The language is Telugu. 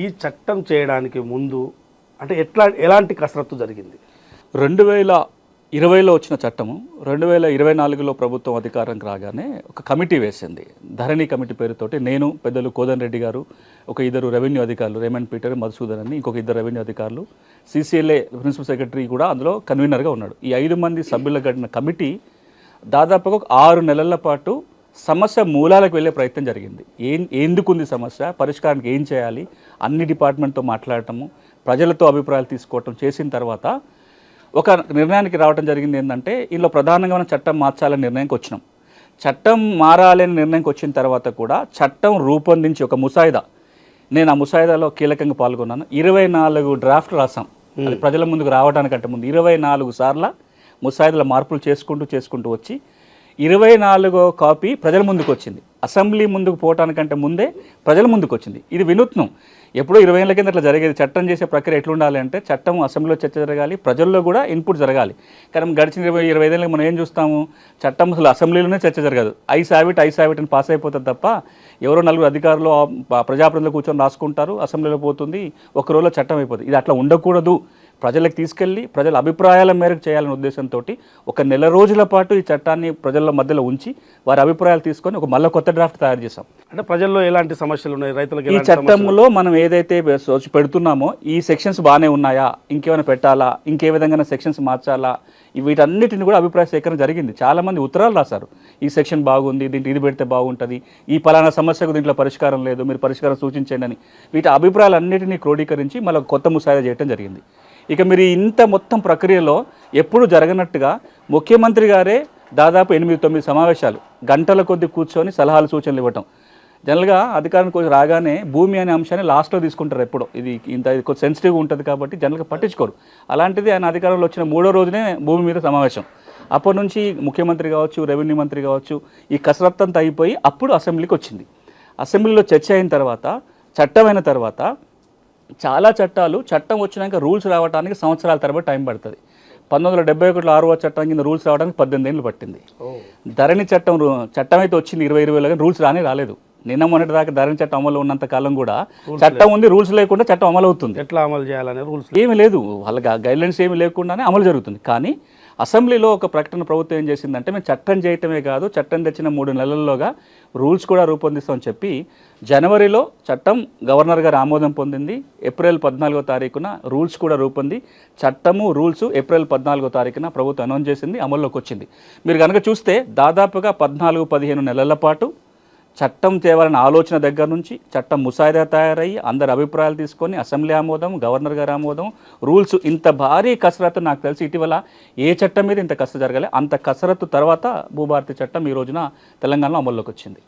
ఈ చట్టం చేయడానికి ముందు అంటే ఎలాంటి కసరత్తు జరిగింది? 2020లో వచ్చిన చట్టము 2024లో ప్రభుత్వం అధికారంకి రాగానే ఒక కమిటీ వేసింది. ధరణి కమిటీ పేరుతోటి నేను, పెద్దలు కోదన్ రెడ్డి గారు, ఒక ఇద్దరు రెవెన్యూ అధికారులు, రేమండ్ పీటర్, మధుసూదన్ అని ఇంకొక ఇద్దరు రెవెన్యూ అధికారులు, CCLA ప్రిన్సిపల్ సెక్రటరీ కూడా అందులో కన్వీనర్గా ఉన్నాడు. ఈ 5 మంది సభ్యులు గడిన కమిటీ దాదాపుగా ఒక 6 నెలల పాటు సమస్య మూలాలకు వెళ్ళే ప్రయత్నం జరిగింది. ఎందుకుంది సమస్య, పరిష్కారానికి ఏం చేయాలి, అన్ని డిపార్ట్మెంట్తో మాట్లాడటము, ప్రజలతో అభిప్రాయాలు తీసుకోవటం చేసిన తర్వాత ఒక నిర్ణయానికి రావడం జరిగింది. ఏంటంటే ఇందులో ప్రధానంగా మనం చట్టం మార్చాలని నిర్ణయానికి వచ్చినాం. చట్టం మారాలని నిర్ణయానికి వచ్చిన తర్వాత కూడా చట్టం రూపొందించి ఒక ముసాయిదా, నేను ఆ ముసాయిదాలో కీలకంగా పాల్గొన్నాను. 24 డ్రాఫ్ట్ రాసాం. అది ప్రజల ముందుకు రావడానికంటే ముందు 24 సార్ల ముసాయిదాల మార్పులు చేసుకుంటూ వచ్చి 24వ కాపీ ప్రజల ముందుకు వచ్చింది. అసెంబ్లీ ముందుకు పోవటానికంటే ముందే ప్రజల ముందుకు వచ్చింది. ఇది వినూత్నం. ఎప్పుడో 20 ఏళ్ళ కింద అట్లా జరిగేది. చట్టం చేసే ప్రక్రియ ఎట్లుండాలి అంటే చట్టం అసెంబ్లీలో చర్చ జరగాలి, ప్రజల్లో కూడా ఇన్పుట్ జరగాలి. కానీ గడిచిన 20-25 ఏళ్ళకి మనం ఏం చూస్తాము, చట్టం అసలు అసెంబ్లీలోనే చర్చ జరగదు. ఐ సావిట్ అని పాస్ అయిపోతుంది తప్ప ఎవరో 4 అధికారులు ప్రజాప్రతినిధులు కూర్చొని రాసుకుంటారు, అసెంబ్లీలో పోతుంది, ఒక రోజులో చట్టం అయిపోతుంది. ఇది అట్లా ఉండకూడదు. ప్రజలకు తీసుకెళ్ళి ప్రజల అభిప్రాయాల మేరకు చేయాలనే ఉద్దేశంతో ఒక నెల రోజుల పాటు ఈ చట్టాన్ని ప్రజల మధ్యలో ఉంచి వారి అభిప్రాయాలు తీసుకొని ఒక మళ్ళీ కొత్త డ్రాఫ్ట్ తయారు చేశాం. అంటే ప్రజల్లో ఎలాంటి సమస్యలు ఉన్నాయి, రైతులకు ఈ చట్టంలో మనం ఏదైతే పెడుతున్నామో ఈ సెక్షన్స్ బాగానే ఉన్నాయా, ఇంకేమైనా పెట్టాలా, ఇంకే విధంగా సెక్షన్స్ మార్చాలా, వీటన్నిటిని కూడా అభిప్రాయ సేకరణ జరిగింది. చాలామంది ఉత్తరాలు రాశారు, ఈ సెక్షన్ బాగుంది, దీంట్లో ఇది పెడితే బాగుంటుంది, ఈ పలానా సమస్యకు దీంట్లో పరిష్కారం లేదు, మీరు పరిష్కారం సూచించండి అని. వీటి అభిప్రాయాలన్నిటినీ క్రోడీకరించి మళ్ళీ కొత్త ముసాయిదా చేయడం జరిగింది. ఇక మీరు ఇంత మొత్తం ప్రక్రియలో ఎప్పుడు జరగనట్టుగా ముఖ్యమంత్రి గారే దాదాపు 8-9 సమావేశాలు గంటల కొద్ది కూర్చొని సలహాలు సూచనలు ఇవ్వటం. జనరల్గా అధికారానికి రాగానే భూమి అనే అంశాన్ని లాస్ట్లో తీసుకుంటారు. ఎప్పుడో ఇది కొంచెం సెన్సిటివ్గా ఉంటుంది కాబట్టి జనరల్గా పట్టించుకోరు. అలాంటిది ఆయన అధికారంలో వచ్చిన 3వ రోజునే భూమి మీద సమావేశం. అప్పటి నుంచి ముఖ్యమంత్రి కావచ్చు, రెవెన్యూ మంత్రి కావచ్చు, ఈ కసరత్తు అంతా అయిపోయి అప్పుడు అసెంబ్లీకి వచ్చింది. అసెంబ్లీలో చర్చ అయిన తర్వాత, చట్టమైన తర్వాత చాలా చట్టం వచ్చినాక రూల్స్ రావడానికి సంవత్సరాల తరబడి టైం పడుతుంది. 1971లో 6వ చట్టం కింద రూల్స్ రావడానికి 18 ఏళ్ళు పట్టింది. ధరణి చట్టం అయితే వచ్చింది 2020లో, కానీ రూల్స్ రాలేదు. నిన్న మొన్నటి దాకా ధరణి చట్టం అమలు ఉన్నంత కాలం కూడా చట్టం ఉంది, రూల్స్ లేకుండా చట్టం అమలు అవుతుంది. ఎట్లా అమలు చేయాలనే రూల్స్ ఏమీ లేదు, వాళ్ళకి గైడ్లైన్స్ ఏమీ లేకుండానే అమలు జరుగుతుంది. కానీ అసెంబ్లీలో ఒక ప్రకటన ప్రభుత్వం ఏం చేసిందంటే, మేము చట్టం చేయటమే కాదు, చట్టం తెచ్చిన 3 నెలల్లోగా రూల్స్ కూడా రూపొందిస్తామని చెప్పి జనవరిలో చట్టం గవర్నర్ గారు ఆమోదం పొందింది. ఏప్రిల్ 14వ తారీఖున రూల్స్ కూడా రూపొంది చట్టము రూల్స్ ఏప్రిల్ 14వ తారీఖున ప్రభుత్వం అనౌన్స్ చేసింది, అమల్లోకి వచ్చింది. మీరు కనుక చూస్తే దాదాపుగా 14-15 నెలల పాటు చట్టం తేవాలన్న ఆలోచన దగ్గర నుంచి చట్టం ముసాయిదా తయారయ్యి అందరి అభిప్రాయాలు తీసుకొని అసెంబ్లీ ఆమోదం, గవర్నర్ గారి ఆమోదం, రూల్స్, ఇంత భారీ కసరత్తు నాకు తెలిసి ఇటీవల ఏ చట్టం మీద ఇంత కసరత్తు జరగాలి. అంత కసరత్తు తర్వాత భూభారతి చట్టం ఈ రోజున తెలంగాణలో అమల్లోకి వచ్చింది.